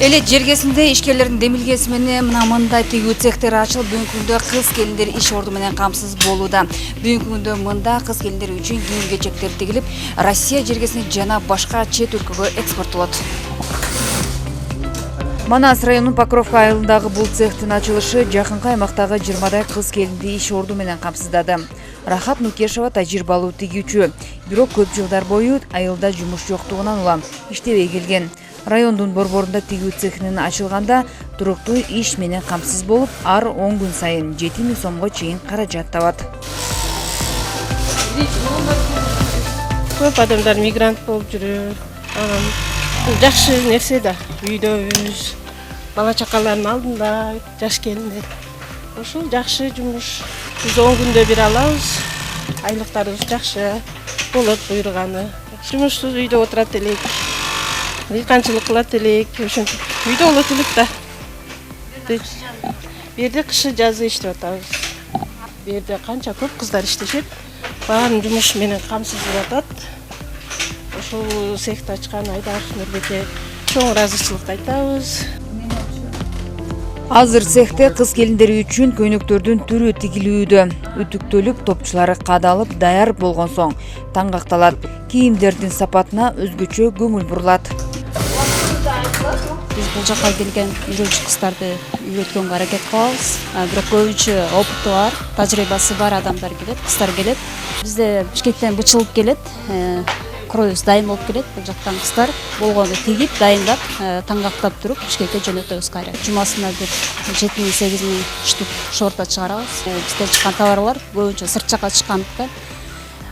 Эле жергесинде ишкерлердин демилгеси менен мындай тигүү цехтер ачылып, бүгүнкү күндө кыз келиндер иш орду менен камсыз болууда. Бүгүнкү күндө мында кыз келиндер үчүн кийим-кечектер тигилип, Россия жергесине жана башка чет өлкөгө экспорттолот. Манас районунун Покровка айылындагы бул цехтин ачылышы жакынкы аймактагы 20дай кыз келинди иш орду менен камсыздады. Рахат Нукешова тажрыйбалуу тигүүчү, бирок көп жылдар бою айылда жумуш жоктугунан улам иштебей келген. Райондун борборунда тигүү цехинин ачылганда туруктуу иш менен камсыз болуп, ар 10 күн сайын 7.000 сомго чейин каражат табат. Көп адамдар мигрант болуп жүрөт. Бул жакшы нерсе да. Үйдөбүз, бала чакалардын алдында жаш келиндер. Ошол жакшы жумуш. Биз 10 күндө бир алабыз. Айлыктарыбыз жакшы болот буйруганы. Жумушсуз үйдө отурат элек. Дыйканчылык кылат элек, ошентип үйдө болот элек да. Бу жерде кышы жазы иштеп атабыз. Бу жерде канча көп кыздар иштешет. Баарын жумуш менен камсыздап атат. Ошол цехти ачкан Айдар Нурбекке чоң ыраазычылык айтабыз. Азыр цехте кыз келиндер үчүн көйнөктөрдүн түрү тигилүүдө. Үтүктөлүп, топчулары кадалып, даяр болгон соң таңгакталат. Кийимдердин сапатына өзгөчө көңүл бурулат. Биз бул жака келген үйрөнчү кыздарды үйрөткөнгө аракет кылабыз. Бирок көбүнчө опыты бар, тажрыйбасы бар адамдар келет, кыздар келет. Бизде Бишкектен бычылып келет. Кроюбуз дайым болуп келет. Бул жактан кыздар болгондо тигип, дайындап, таңгактап туруп Бишкекке жөнөтөбүз кайра. Жумасына бир 7.000-8.000 штук шорта чыгарабыз. Бизде чыккан товарлар көбүнчө сырт жака чыккандыктан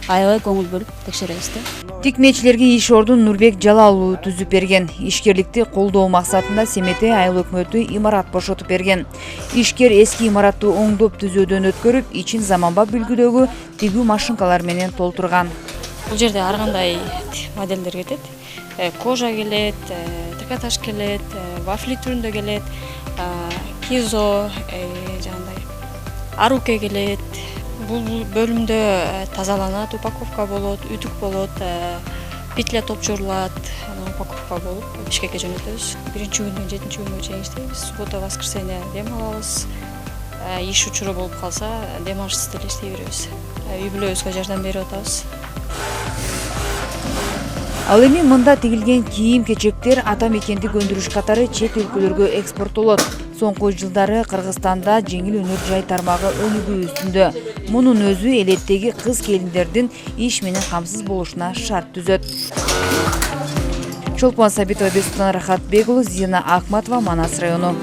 аябай көңүл бөлүп текшеребиз да. Тикмечилерге иш ордун Нурбек Жалалуу түзүп берген. Ишкерликти колдоо максатында Семете айыл өкмөтү имарат бошотуп берген. Ишкер эски имаратты оңдоп түзөөдөн өткөрүп, ичин заманбап үлгүдөгү тигүү машинкалар менен толтурган. Бул жерде ар кандай модельдер кетет. Кожа келет, трикотаж келет, вафли түрүндө келет, кизо, жандай аруке келет. Бул бөлүмдө тазаланат, упаковка болот, үтүк болот, петля топчурулат, упаковка болуп Бишкекке жөнөтөбүз. 1-күндөн 7-күнгө чейин иштейбиз. Суббота, воскресенье дем алабыз. Иш учуру болуп калса, дем алышсыз деле иштей беребиз. Үй бүлөбүзгө жардам берип атабыз. Ал эми мында тигилген кийим-кечектер ата мекендик өндүрүш катары чет өлкөлөргө экспорттолот. Соңку жылдары Кыргызстанда жеңил өнөр жай тармагы өнүгүү үстүндө. Мунун өзү элеттеги кыз келиндердин иш менен камсыз болушуна шарт түзөт. Чолпон Сабитова, Бесутан Рахатбек уулу, Зина Акматова, Манас району.